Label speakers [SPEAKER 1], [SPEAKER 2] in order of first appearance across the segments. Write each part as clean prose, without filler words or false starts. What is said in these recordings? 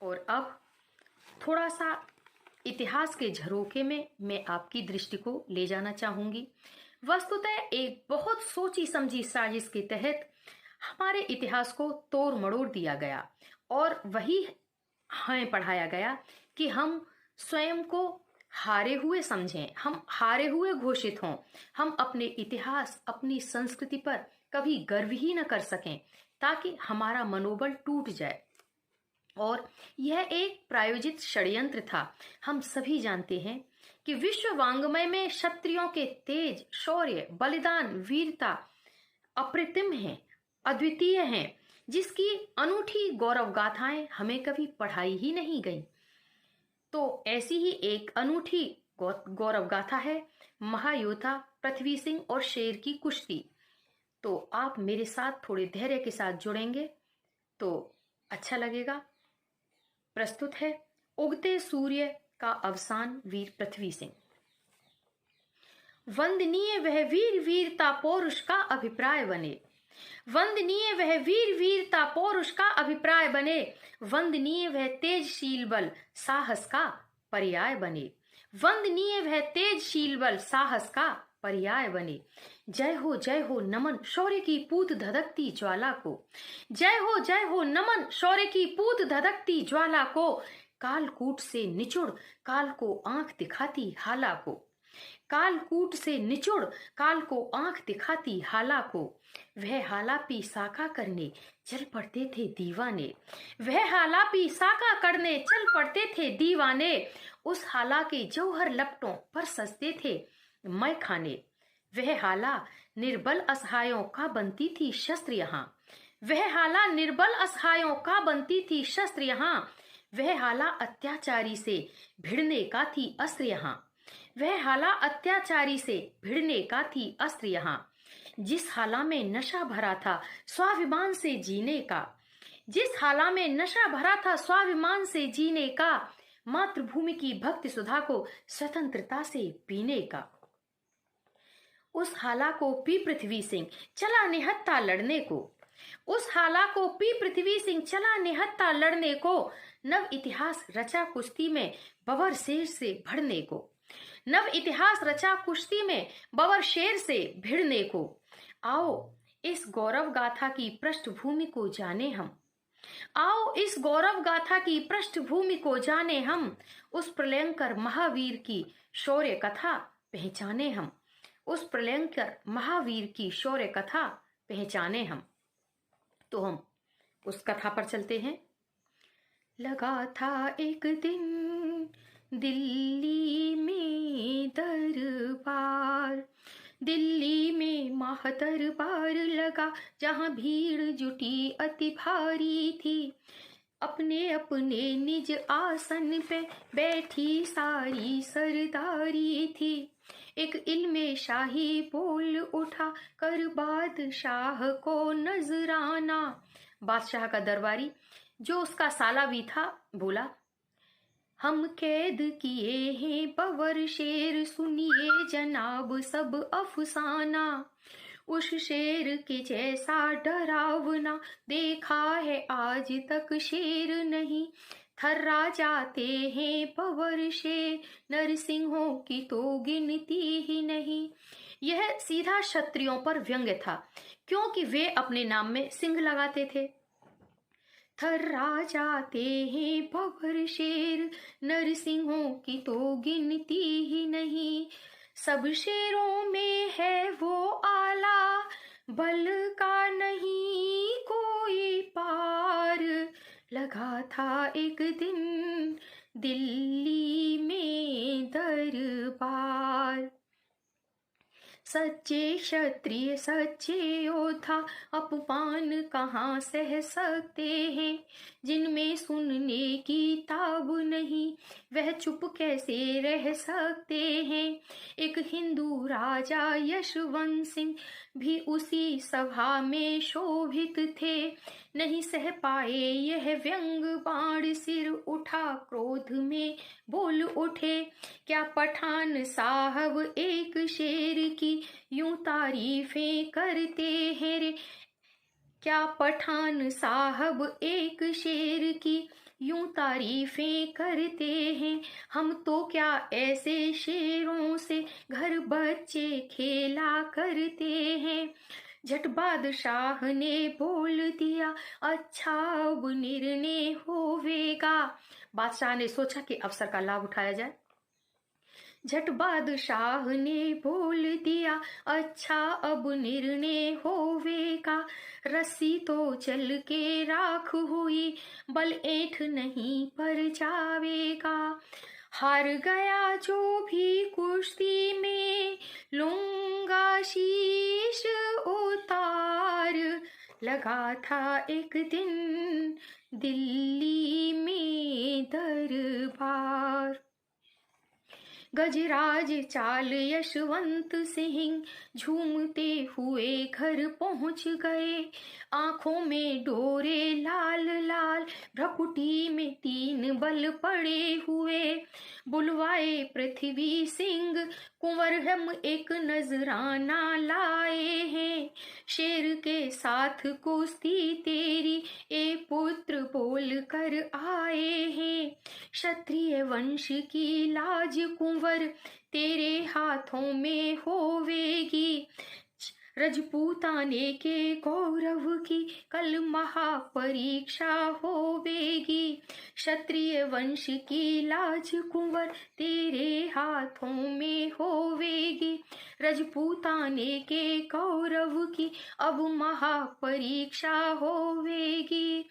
[SPEAKER 1] और अब थोड़ा सा इतिहास के झरोखे में मैं आपकी दृष्टि को ले जाना चाहूंगी। वस्तुतः एक बहुत सोची समझी साजिश के तहत हमारे इतिहास को तोड़ मड़ोड़ दिया गया और वही हमें पढ़ाया गया कि हम स्वयं को हारे हुए समझें, हम हारे हुए घोषित हों, हम अपने इतिहास, अपनी संस्कृति पर कभी गर्व ही न कर सकें, ताकि हमारा मनोबल टूट जाए। और यह एक प्रायोजित षड्यंत्र था। हम सभी जानते हैं कि विश्व वांग्मय में क्षत्रियों के तेज, शौर्य, बलिदान, वीरता अप्रतिम है, अद्वितीय हैं, जिसकी अनूठी गौरव गाथाएं हमें कभी पढ़ाई ही नहीं गई। तो ऐसी ही एक अनूठी गौरव गाथा है महायोद्धा पृथ्वी सिंह और शेर की कुश्ती। तो आप मेरे साथ थोड़े धैर्य के साथ जुड़ेंगे तो अच्छा लगेगा। प्रस्तुत है उगते सूर्य का अवसान, वीर पृथ्वी सिंह। वंदनीय वह वीर वीरता पौरुष का अभिप्राय बने, वंदनीय वह वीर वीरता पौरुष का अभिप्राय बने, वंदनीय वह तेजशील बल साहस का पर्याय बने, वंदनीय वह तेजशील बल साहस का पर्याय बने। जय हो नमन शौर्य की पूत धधकती ज्वाला को, जय हो नमन शौर्य की पूत धधकती ज्वाला को, कालकूट से निचुड़ काल को आंख दिखाती हाला को, कालकूट से निचुड़ काल को आंख दिखाती हाला को, वह हालापी साका करने चल पड़ते थे दीवाने, वह हालापी साका करने चल पड़ते थे दीवाने, उस हाला के जौहर लपटों पर सजते थे मैं खाने, वह हाला निर्बल असहायों का बनती थी शस्त्र यहाँ, वह हाला निर्बल असहायों का बनती थी शस्त्र यहाँ, वह हाला अत्याचारी से भिड़ने का थी अस्त्र यहाँ, वह हाला अत्याचारी से भिड़ने का थी अस्त्र यहाँ। जिस हाला में नशा भरा था स्वाभिमान से जीने का, जिस हाला में नशा भरा था स्वाभिमान से जीने का, मातृभूमि की भक्ति सुधा को स्वतंत्रता से पीने का, उस हाला को पी पृथ्वी सिंह चला निहत्था लड़ने को, उस हाला को पी पृथ्वी सिंह चला निहत्था लड़ने को, नव इतिहास रचा कुश्ती में बबर शेर से भिड़ने को, नव इतिहास रचा कुश्ती में बबर शेर से भिड़ने को। आओ इस गौरव गाथा की पृष्ठभूमि को जाने हम, आओ इस गौरव गाथा की पृष्ठभूमि को जाने हम, उस प्रलयंकर महावीर की शौर्य कथा पहचाने हम, उस प्रलयंकर महावीर की शौर्य कथा पहचाने हम। तो हम उस कथा पर चलते हैं। लगा था एक दिन दिल्ली में दरबार, दिल्ली में माह दरबार लगा, जहाँ भीड़ जुटी अति भारी थी, अपने अपने निज आसन पे बैठी सारी सरदारी थी। एक इल्मे शाही बोल उठा कर बादशाह को नजराना, बादशाह का दरबारी जो उसका साला भी था बोला, हम कैद किए हैं बबर शेर, सुनिए जनाब सब अफसाना, उस शेर के जैसा डरावना देखा है आज तक शेर नहीं, थर्रा जाते हैं बबर शेर, नरसिंहों की तो गिनती ही नहीं। यह सीधा क्षत्रियों पर व्यंग्य था, क्योंकि वे अपने नाम में सिंह लगाते थे। थर्रा जाते हैं बबर शेर, नरसिंहों की तो गिनती ही नहीं, सब शेरों में है वो आला, बल का नहीं कोई पार, लगा था एक दिन दिल्ली में दरबार। सच्चे क्षत्रिय सच्चे योद्धा अपमान कहाँ सह सकते हैं, जिनमें सुनने की ताब नहीं वह चुप कैसे रह सकते हैं। एक हिंदू राजा यशवंत सिंह भी उसी सभा में शोभित थे, नहीं सह पाए यह व्यंग बाण, सिर उठा क्रोध में बोल उठे, क्या पठान साहब एक शेर की यूं तारीफें करते हैं रे, क्या पठान साहब एक शेर की यूं तारीफें करते हैं हम तो क्या ऐसे शेरों से घर बच्चे खेला करते हैं। झट बादशाह ने बोल दिया अच्छा अब निर्णय होवेगा। बादशाह ने सोचा कि अवसर का लाभ उठाया जाए। झट बादशाह ने बोल दिया अच्छा अब निर्णय होवेगा। रस्सी तो चल के राख हुई बल ऐठ नहीं पर जावेगा। हार गया जो भी कुश्ती में लूंगा शीश उतार। लगा था एक दिन दिल्ली में दरबार। गजराज चाल यशवंत सिंह झूमते हुए घर पहुंच गए। आंखों में डोरे लाल लाल भ्रकुटी में 3 बल पड़े हुए। बुलवाए पृथ्वी सिंह कुंवर हम एक नजराना लाए हैं। शेर के साथ कुश्ती तेरी ए पुत्र बोल कर आए हैं। क्षत्रिय वंश की लाज कुंवर तेरे हाथों में होवेगी। रजपूताने के गौरव की कल महापरीक्षा होवेगी। क्षत्रिय वंश की लाज कुंवर तेरे हाथों में होवेगी। रजपूताने के गौरव की अब महापरीक्षा होवेगी।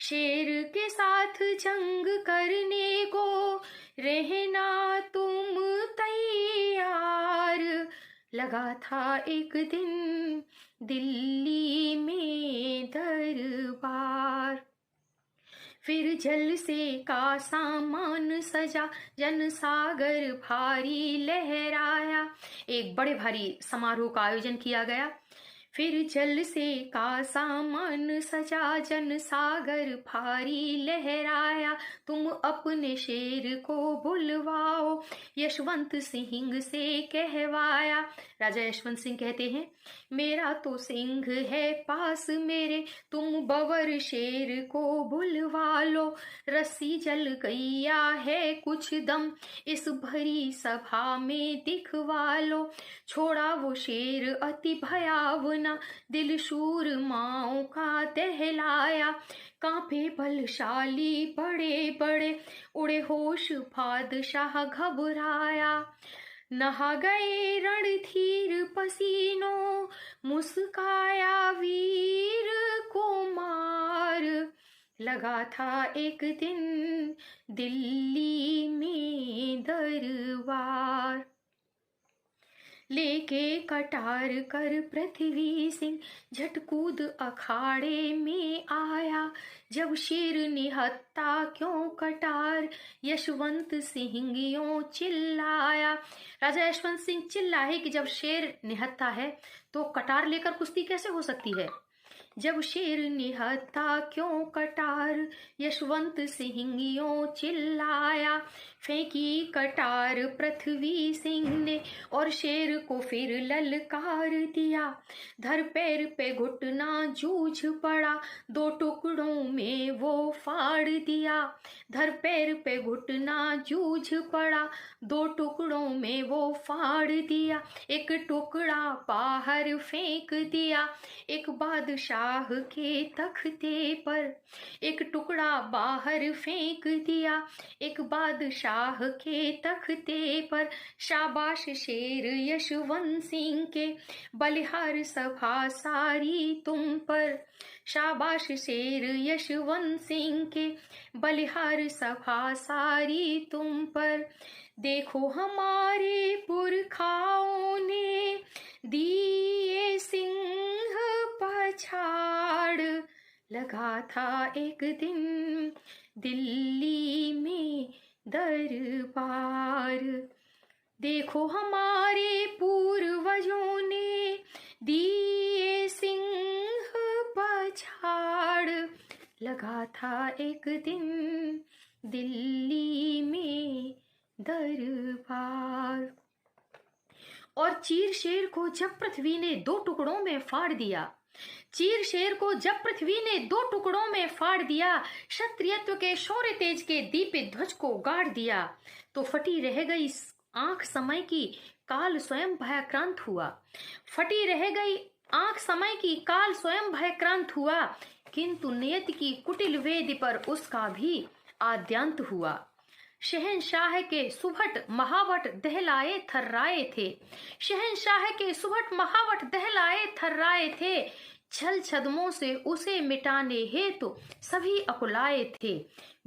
[SPEAKER 1] शेर के साथ जंग करने को रहना तुम तैयार। लगा था एक दिन दिल्ली में दरबार। फिर जल से का सामान सजा जनसागर भारी लहराया। एक बड़े भारी समारोह का आयोजन किया गया। फिर जल से का सामान सजा जनसागर भारी लहराया। तुम अपने शेर को बुलवाओ यशवंत सिंह से कहवाया। राजा यशवंत सिंह कहते हैं मेरा तो सिंह है पास मेरे तुम बवर शेर को बुलवा लो। रस्सी जल गैया है कुछ दम इस भरी सभा में दिखवा लो। छोड़ा वो शेर अति भयावना दिल शूर माओं का दहलाया। कांपे बलशाली बड़े बड़े उड़े होश बादशाह घबराया। नहा गए रणधीर पसीनों मुस्काया वीर कुमार। लगा था एक दिन दिल्ली में दरबार। लेके कटार कर पृथ्वी सिंह झटकूद अखाड़े में आया। जब शेर निहत्ता क्यों कटार यशवंत सिंह यों चिल्लाया। राजा यशवंत सिंह चिल्लाए कि जब शेर निहत्ता है तो कटार लेकर कुश्ती कैसे हो सकती है। जब शेर निहत्ता क्यों कटार यशवंत सिंह यों चिल्लाया। फेंकी कटार पृथ्वी सिंह ने और शेर को फिर ललकार दिया। धर पैर पे घुटना जूझ पड़ा 2 टुकड़ों में वो फाड़ दिया। धर पैर पे घुटना जूझ पड़ा 2 टुकड़ों में वो फाड़ दिया। एक टुकड़ा बाहर फेंक दिया एक बादशाह के तख्ते पर। एक टुकड़ा बाहर फेंक दिया एक बादशाह के तख्ते पर। शाबाश शेर यशवंत सिंह के बलिहार सभा सारी तुम पर। शाबाश शेर यशवंत सिंह के बलिहार सभा सारी तुम पर। देखो हमारे पुरखाओं ने दिए सिंह पछाड़। लगा था एक दिन दिल्ली में दरबार। देखो हमारे पूर्वजों ने दिए सिंह पछाड़। लगा था एक दिन दिल्ली में दरबार। और चीर शेर को जब पृथ्वी ने 2 टुकड़ों में फाड़ दिया चीर शेर को जब पृथ्वी ने 2 टुकड़ों में फाड़ दिया, क्षत्रियत्व के शौर्य तेज के दीपित ध्वज को गाड़ दिया, तो फटी रह गई आंख समय की, काल स्वयं भयाक्रांत हुआ। फटी रह गई आंख समय की, काल स्वयं भयक्रांत हुआ, किंतु नियति की कुटिल वेदी पर उसका भी आद्यांत हुआ। शहंशाह के सुभट महावट दहलाए थर्राए थे, शहंशाह के सुभट महावट दहलाए थर्राए थे, छल छद्मों से उसे मिटाने हेतु सभी अकुलाए थे।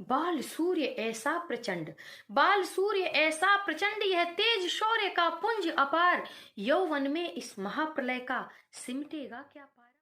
[SPEAKER 1] बाल सूर्य ऐसा प्रचंड, बाल सूर्य ऐसा प्रचंड, यह तेज शौर्य का पुंज अपार, यौवन में इस महाप्रलय का सिमटेगा क्या।